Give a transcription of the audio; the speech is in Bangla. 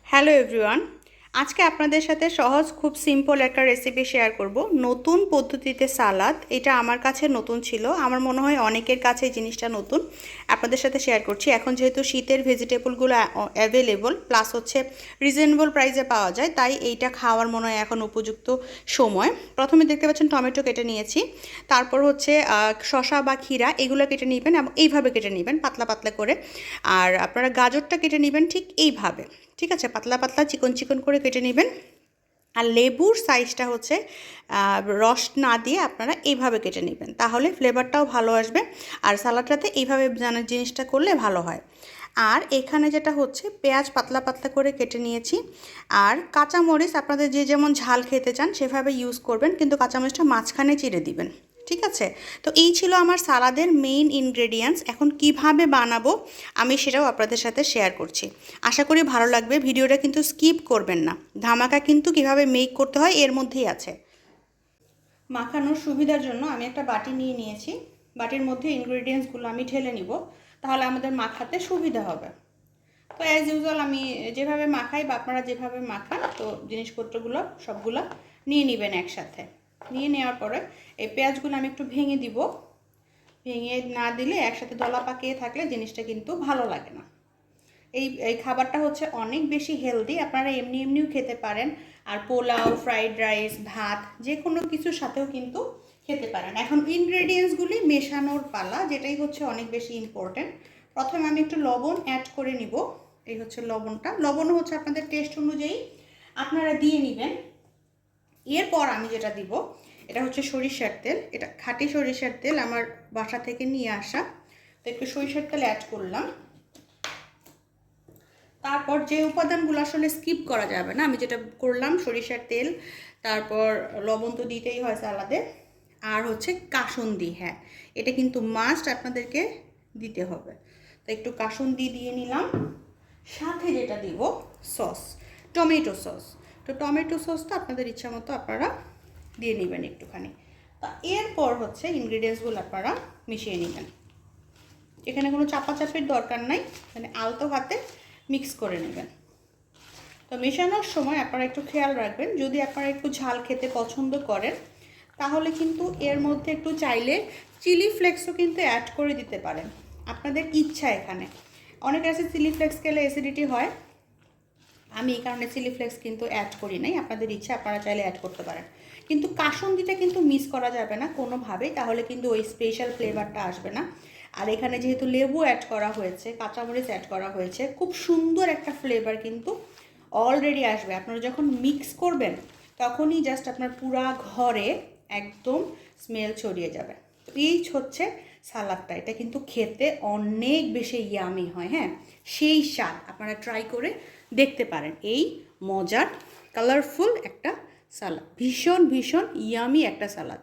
হ্যালো এভরিওয়ান, আজকে আপনাদের সাথে সহজ খুব সিম্পল একটা রেসিপি শেয়ার করব। নতুন পদ্ধতিতে সালাদ, এটা আমার কাছে নতুন ছিল, আমার মনে হয় অনেকের কাছে এই জিনিসটা নতুন। আপনাদের সাথে শেয়ার করছি। এখন যেহেতু শীতের ভেজিটেবলগুলো অ্যাভেলেবল প্লাস হচ্ছে রিজনেবল প্রাইসে পাওয়া যায়, তাই এইটা খাওয়ার মনে হয় এখন উপযুক্ত সময়। প্রথমে দেখতে পাচ্ছেন টমেটো কেটে নিয়েছি, তারপর হচ্ছে শসা বা ক্ষীরা এগুলো কেটে নেবেন এবং এইভাবে কেটে নেবেন পাতলা পাতলা করে। আর আপনারা গাজরটা কেটে নেবেন ঠিক এইভাবে, ঠিক আছে, পাতলা পাতলা চিকন চিকন করে কেটে নেবেন। আর লেবুর সাইজটা হচ্ছে রস না দিয়ে আপনারা এইভাবে কেটে নেবেন, তাহলে ফ্লেভারটাও ভালো আসবে। আর সালাডটাতে এইভাবে জিনিসটা করলে ভালো হয়। আর এখানে যেটা হচ্ছে পেঁয়াজ পাতলা পাতলা করে কেটে নিয়েছি। আর কাঁচামরিচ আপনাদের যে যেমন ঝাল খেতে চান সেভাবে ইউজ করবেন, কিন্তু কাঁচামরিচটা মাঝখানে চিড়ে দিবেন, ঠিক আছে। তো এই ছিল আমার সালাদের মেইন ইনগ্রেডিয়েন্টস। এখন কিভাবে বানাবো আমি সেটাও আপনাদের সাথে শেয়ার করছি। আশা করি ভালো লাগবে। ভিডিওটা কিন্তু স্কিপ করবেন না। ধামাকা কিন্তু কিভাবে মেক করতে হয় এর মধ্যেই আছে। মাখানোর সুবিধার জন্য আমি একটা বাটি নিয়ে নিয়েছি। বাটির মধ্যে ইনগ্রেডিয়েন্টসগুলো আমি ঢেলে নিব, তাহলে আমাদের মাখাতে সুবিধা হবে। তো অ্যাজ ইউজুয়াল আমি যেভাবে মাখাই বা আপনারা যেভাবে মাখান, তো জিনিসপত্রগুলো সবগুলো নিয়ে নেবেন একসাথে। নিয়ে নেওয়ার পরে এই পেঁয়াজগুলো আমি একটু ভেঙে দিব। ভেঙে না দিলে একসাথে দলা পাকিয়ে থাকলে জিনিসটা কিন্তু ভালো লাগে না। এই খাবারটা হচ্ছে অনেক বেশি হেলদি, আপনারা এমনি এমনিও খেতে পারেন। আর পোলাও, ফ্রাইড রাইস, ভাত যে কোনো কিছুর সাথেও কিন্তু খেতে পারেন। এখন ইনগ্রেডিয়েন্টসগুলি মেশানোর পালা, যেটাই হচ্ছে অনেক বেশি ইম্পর্ট্যান্ট। প্রথমে আমি একটু লবণ অ্যাড করে নিব। এই হচ্ছে লবণটা। লবণও হচ্ছে আপনাদের টেস্ট অনুযায়ী আপনারা দিয়ে নেবেন। এরপর আমি যেটা দিব, এটা হচ্ছে সরিষার তেল। এটা খাঁটি সরিষার তেল, আমার বাসা থেকে নিয়ে আসা। তো একটু সরিষার তেল অ্যাড করলাম। তারপর যে উপাদানগুলো আসলে স্কিপ করা যাবে না, আমি যেটা করলাম সরিষার তেল, তারপর লবণ তো দিতেই হয় সালাদে, আর হচ্ছে কাসুন্দি। হ্যাঁ, এটা কিন্তু মাস্ট আপনাদেরকে দিতে হবে। তো একটু কাসুন্দি দিয়ে নিলাম। সাথে যেটা দিব সস, টমেটো সস। তো টমেটো সসটা আপনাদের ইচ্ছা মতো আপনারা দিয়ে নেবেন একটুখানি। তা এরপর হচ্ছে ইনগ্রিডিয়েন্টসগুলো আপনারা মিশিয়ে নেবেন। এখানে কোনো চাপাচাপির দরকার নাই, মানে আলতো হাতে মিক্স করে নেবেন। তো মেশানোর সময় আপনারা একটু খেয়াল রাখবেন, যদি আপনারা একটু ঝাল খেতে পছন্দ করেন তাহলে কিন্তু এর মধ্যে একটু চাইলে চিলি ফ্লেক্সও কিন্তু অ্যাড করে দিতে পারেন, আপনাদের ইচ্ছা। এখানে অনেক আছে চিলি ফ্লেক্স খেলে অ্যাসিডিটি হয়, আমি এই কারণে চিলি ফ্লেক্স কিন্তু অ্যাড করি নাই। আপনাদের ইচ্ছা, আপনারা চাইলে অ্যাড করতে পারেন, কিন্তু কাসুন্দিটা কিন্তু মিস করা যাবে না কোনোভাবেই, তাহলে কিন্তু ওই স্পেশাল ফ্লেভারটা আসবে না। আর এখানে যেহেতু লেবু অ্যাড করা হয়েছে, কাঁচামরিচ অ্যাড করা হয়েছে, খুব সুন্দর একটা ফ্লেভার কিন্তু অলরেডি আসবে। আপনারা যখন মিক্স করবেন তখনই জাস্ট আপনার পুরা ঘরে একদম স্মেল ছড়িয়ে যাবে। তো এই হচ্ছে সালাদটা। এটা কিন্তু খেতে অনেক বেশি ইয়ামি হয়। হ্যাঁ, সেই স্বাদ আপনারা ট্রাই করে দেখতে পারেন। এই মজার কালারফুল একটা সালাদ, ভীষণ ভীষণ ইয়ামি একটা সালাদ।